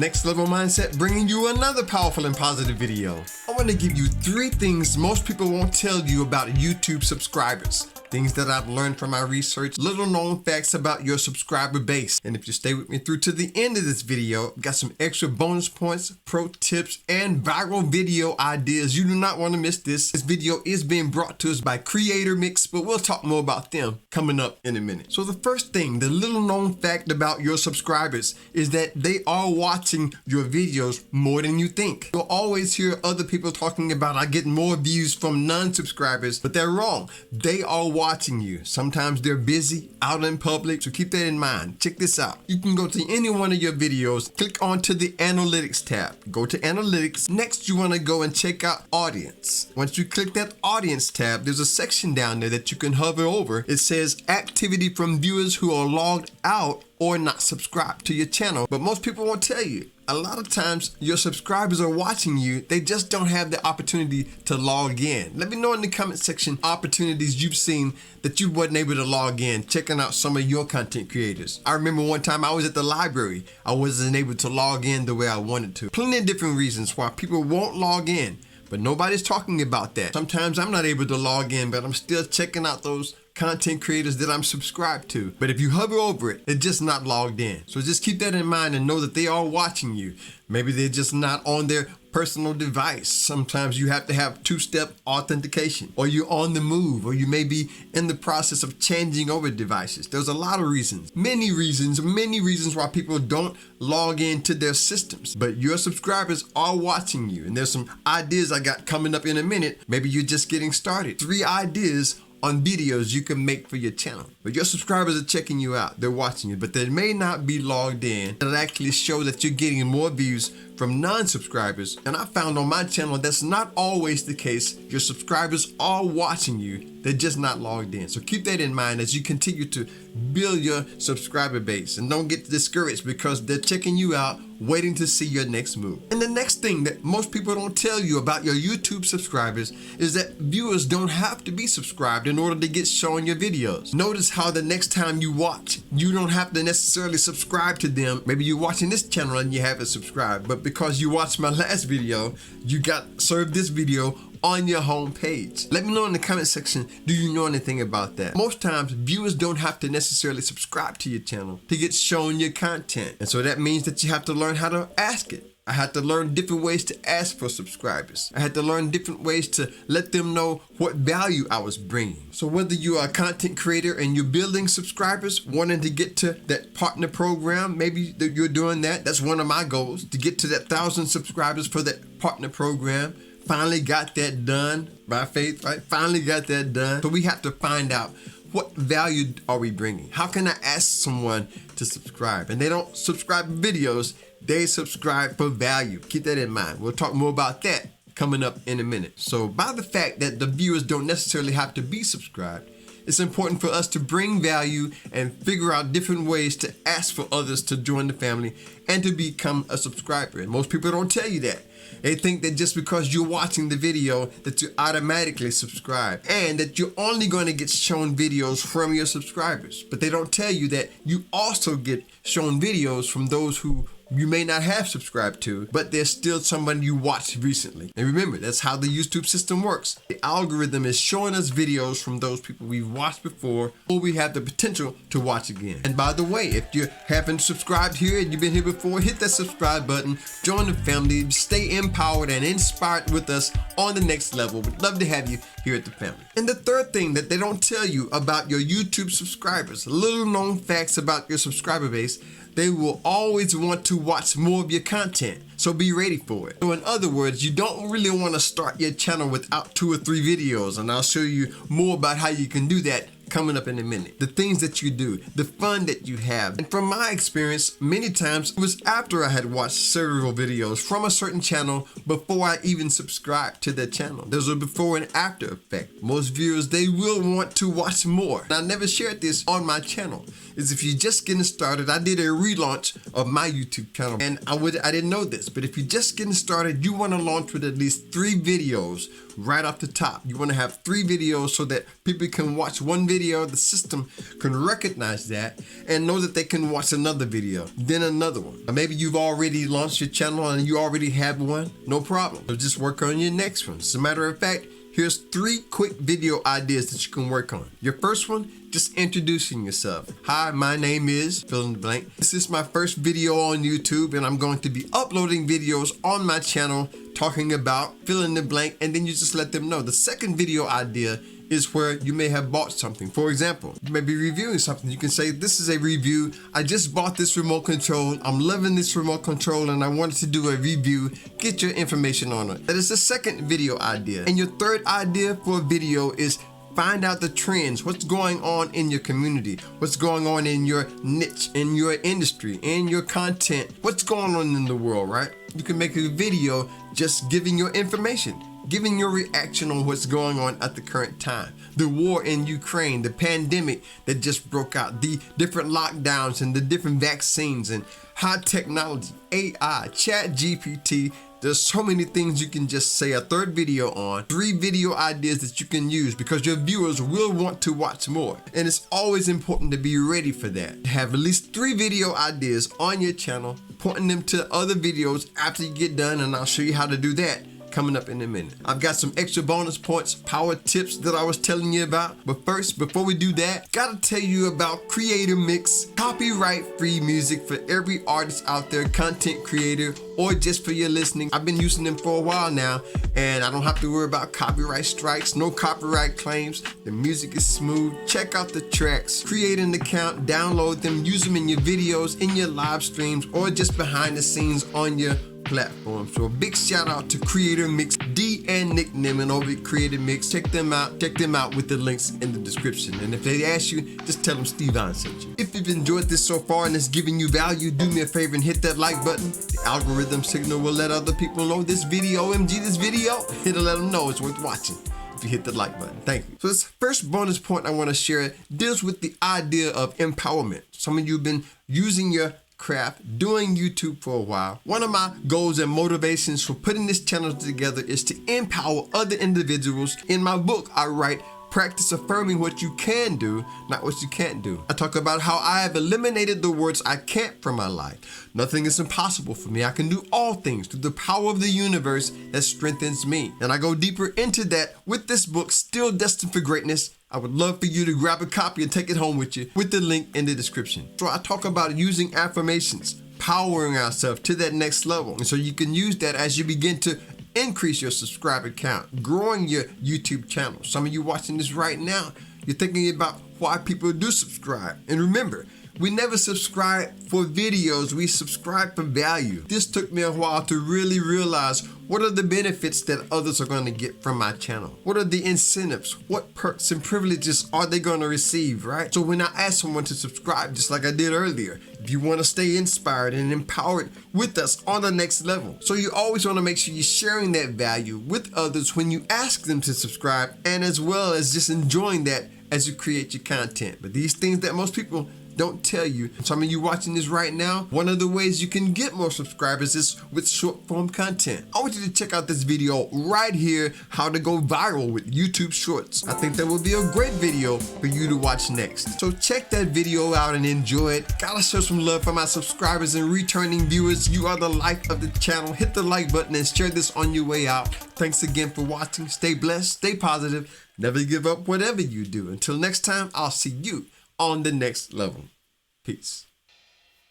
Next Level Mindset bringing you another powerful and positive video. I want to give you 3 things most people won't tell you about YouTube subscribers. Things that I've learned from my research, little known facts about your subscriber base. And if you stay with me through to the end of this video, I've got some extra bonus points, pro tips, and viral video ideas. You do not want to miss this. This video is being brought to us by Creator Mix, but we'll talk more about them coming up in a minute. So the first thing, the little known fact about your subscribers is that they are watching your videos more than you think. You'll always hear other people talking about, I get more views from non-subscribers, but they're wrong. They are watching you. Sometimes they're busy out in public, so keep that in mind. Check this out. You can go to any one of your videos, click onto the Analytics tab. Go to Analytics. Next, you want to go and check out Audience. Once you click that Audience tab, there's a section down there that you can hover over. It says activity from viewers who are logged out or not subscribed to your channel. But most people won't tell you. A lot of times your subscribers are watching you, they just don't have the opportunity to log in. Let me know in the comment section opportunities you've seen that you wasn't able to log in, checking out some of your content creators. I remember one time I was at the library. I wasn't able to log in the way I wanted to. Plenty of different reasons why people won't log in, but nobody's talking about that. Sometimes I'm not able to log in, but I'm still checking out those content creators that I'm subscribed to. But if you hover over it, it's just not logged in. So just keep that in mind and know that they are watching you. Maybe they're just not on their personal device. Sometimes you have to have 2-step authentication, or you're on the move, or you may be in the process of changing over devices. There's a lot of reasons, many reasons why people don't log into their systems. But your subscribers are watching you. And there's some ideas I got coming up in a minute. Maybe you're just getting started. 3 ideas on videos you can make for your channel. But your subscribers are checking you out. They're watching you, but they may not be logged in. It'll actually show that you're getting more views from non-subscribers. And I found on my channel that's not always the case. Your subscribers are watching you. They're just not logged in. So keep that in mind as you continue to build your subscriber base. And don't get discouraged because they're checking you out, waiting to see your next move. And the next thing that most people don't tell you about your YouTube subscribers is that viewers don't have to be subscribed in order to get shown your videos. Notice how the next time you watch, you don't have to necessarily subscribe to them. Maybe you're watching this channel and you haven't subscribed, but because you watched my last video, you got served this video on your home page. Let me know in the comment section, do you know anything about that? Most times, viewers don't have to necessarily subscribe to your channel to get shown your content. And so that means that you have to learn how to ask it. I had to learn different ways to ask for subscribers. I had to learn different ways to let them know what value I was bringing. So whether you are a content creator and you're building subscribers, wanting to get to that partner program, maybe you're doing that. That's one of my goals, to get to that 1,000 subscribers for that partner program. Finally got that done by faith, right? Finally got that done. So we have to find out, what value are we bringing? How can I ask someone to subscribe? And they don't subscribe to videos, they subscribe for value. Keep that in mind. We'll talk more about that coming up in a minute. So by the fact that the viewers don't necessarily have to be subscribed, it's important for us to bring value and figure out different ways to ask for others to join the family and to become a subscriber. And most people don't tell you that. They think that just because you're watching the video that you automatically subscribe and that you're only going to get shown videos from your subscribers. But they don't tell you that you also get shown videos from those who you may not have subscribed to, but there's still someone you watched recently. And remember, that's how the YouTube system works. The algorithm is showing us videos from those people we've watched before or we have the potential to watch again. And by the way, if you haven't subscribed here and you've been here before, hit that subscribe button, join the family, stay empowered and inspired with us on the next level. We'd love to have you here at the family. And the third thing that they don't tell you about your YouTube subscribers, little known facts about your subscriber base, they will always want to watch more of your content. So be ready for it. So in other words, you don't really want to start your channel without 2 or 3 videos. And I'll show you more about how you can do that coming up in a minute. The things that you do, the fun that you have. And from my experience, many times it was after I had watched several videos from a certain channel before I even subscribed to that channel. There's a before and after effect. Most viewers, they will want to watch more. And I never shared this on my channel. Is if you're just getting started, I did a relaunch of my YouTube channel and I didn't know this, but if you're just getting started, you want to launch with at least 3 videos right off the top. You want to have 3 videos so that people can watch one video video, the system can recognize that and know that they can watch another video, then another one. Or maybe you've already launched your channel and you already have one, no problem. So just work on your next one. As a matter of fact, here's 3 quick video ideas that you can work on. Your first one, just introducing yourself. Hi, my name is fill in the blank. This is my first video on YouTube and I'm going to be uploading videos on my channel talking about fill in the blank, and then you just let them know. The second video idea is where you may have bought something. For example, you may be reviewing something. You can say, this is a review. I just bought this remote control. I'm loving this remote control and I wanted to do a review. Get your information on it. That is the second video idea. And your third idea for a video is find out the trends, what's going on in your community, what's going on in your niche, in your industry, in your content, what's going on in the world, right? You can make a video just giving your information, giving your reaction on what's going on at the current time. The war in Ukraine, the pandemic that just broke out, the different lockdowns and the different vaccines and high technology, AI, Chat GPT. There's so many things you can just say a third video on. 3 video ideas that you can use because your viewers will want to watch more. And it's always important to be ready for that. Have at least 3 video ideas on your channel, pointing them to other videos after you get done, and I'll show you how to do that coming up in a minute. I've got some extra bonus points, power tips that I was telling you about. But first, before we do that, gotta tell you about Creator Mix, copyright-free music for every artist out there, content creator, or just for your listening. I've been using them for a while now, and I don't have to worry about copyright strikes, no copyright claims. The music is smooth. Check out the tracks, create an account, download them, use them in your videos, in your live streams, or just behind the scenes on your platform. So a big shout out to Creator Mix, D and Nick Nimmin over at Creator Mix. Check them out with the links in the description. And if they ask you, just tell them Stevon sent you. If you've enjoyed this so far and it's giving you value, do me a favor and hit that like button. The algorithm signal will let other people know this video, this video, it'll let them know it's worth watching if you hit the like button. Thank you. So this first bonus point I want to share deals with the idea of empowerment. Some of you have been using your craft, doing YouTube for a while. One of my goals and motivations for putting this channel together is to empower other individuals. In my book, I write, practice affirming what you can do, not what you can't do. I talk about how I have eliminated the words I can't from my life. Nothing is impossible for me. I can do all things through the power of the universe that strengthens me. And I go deeper into that with this book, Still Destined for Greatness. I would love for you to grab a copy and take it home with you with the link in the description. So I talk about using affirmations, powering ourselves to that next level. And so you can use that as you begin to increase your subscriber count, growing your YouTube channel. Some of you watching this right now, you're thinking about why people do subscribe. And remember, we never subscribe for videos, we subscribe for value. This took me a while to really realize what are the benefits that others are going to get from my channel? What are the incentives? What perks and privileges are they going to receive, right? So when I ask someone to subscribe, just like I did earlier, if you want to stay inspired and empowered with us on the next level. So you always want to make sure you're sharing that value with others when you ask them to subscribe, and as well as just enjoying that as you create your content. But these things that most people don't tell you. Some of you watching this right now, one of the ways you can get more subscribers is with short form content. I want you to check out this video right here, how to go viral with YouTube Shorts. I think that will be a great video for you to watch next. So check that video out and enjoy it. Gotta show some love for my subscribers and returning viewers. You are the life of the channel. Hit the like button and share this on your way out. Thanks again for watching. Stay blessed, stay positive, never give up whatever you do. Until next time, I'll see you on the next level. Peace.